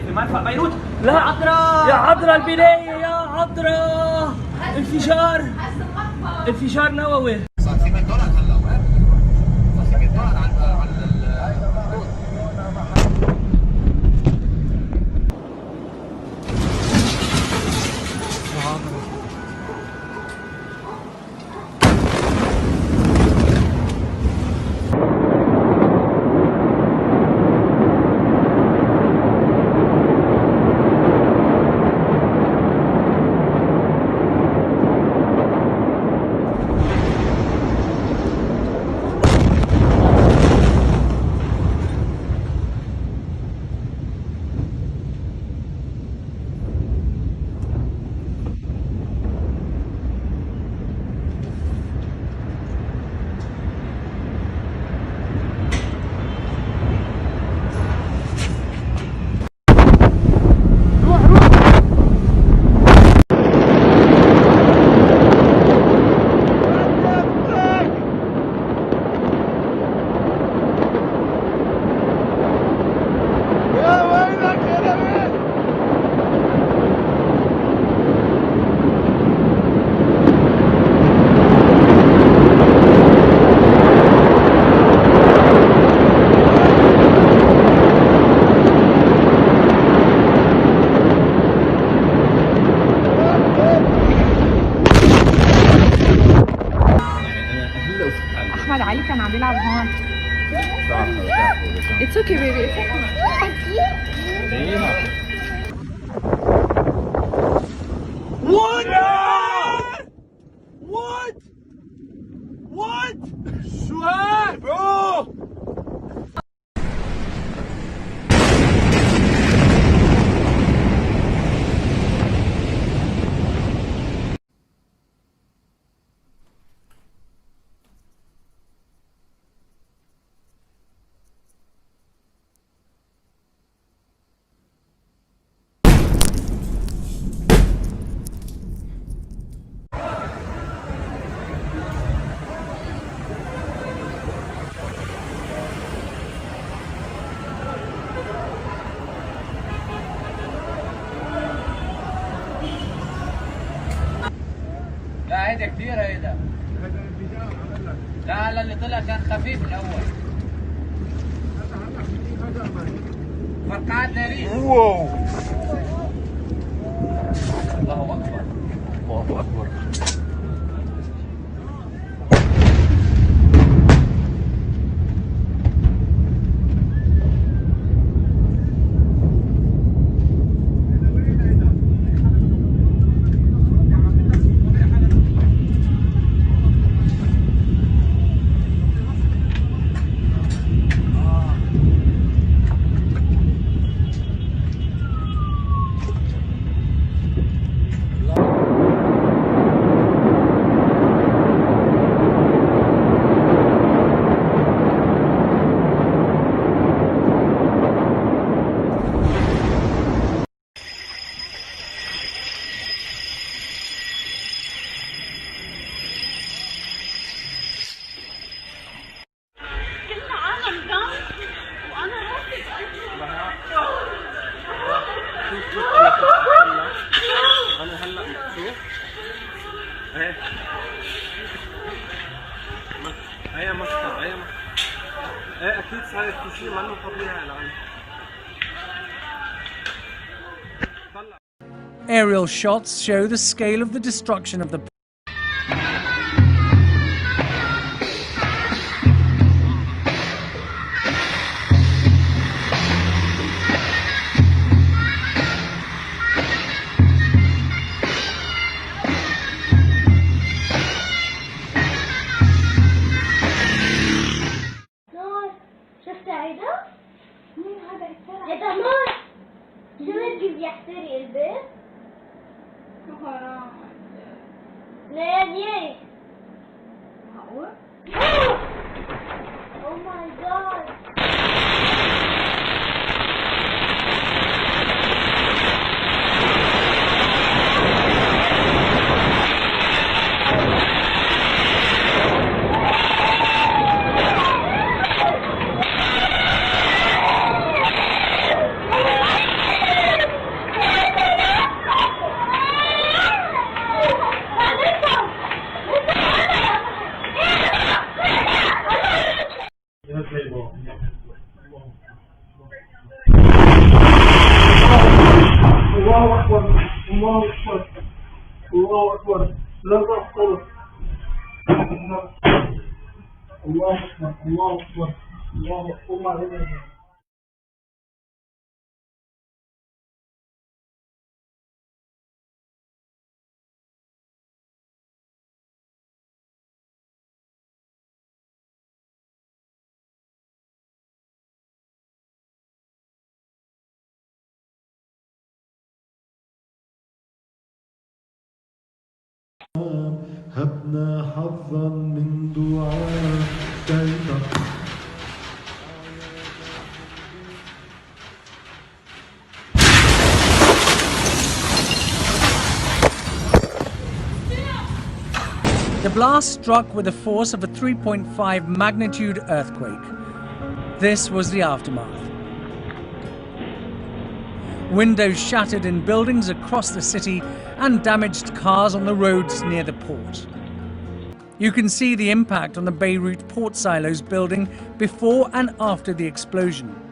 في مرفأ بيروت. لا يا عذراء، يا عذراء البناية، يا عذراء انفجار نووي. صار في $100 هلا، صار في $100 على احمد علي كان عم بيلعب هون. It's okay baby, it's okay. What? Swear, bro. لا هيدا كثير هيدا. لا هلا اللي طلع كان خفيف الاول. فرقعات ناريه. واو. الله اكبر. الله اكبر. انا هلا شوف اهي هي مكتب هي ايه اكيد صاير في شيء منه طبيعي الان. Aerial shots show the scale of the destruction of the شفت عيدا؟ مين هذا الكلام؟ يا دمار شو تجيب يحتري البيت؟ حرام ليه؟ معقول؟ Oh my god الله أكبر لا تحصل الله أكبر الله أكبر الله أكبر. هبنا حظا من دعاء The blast struck with the force of a 3.5 magnitude earthquake. This was the aftermath. Windows shattered in buildings across the city and damaged cars on the roads near the port. You can see the impact on the Beirut port silos building before and after the explosion.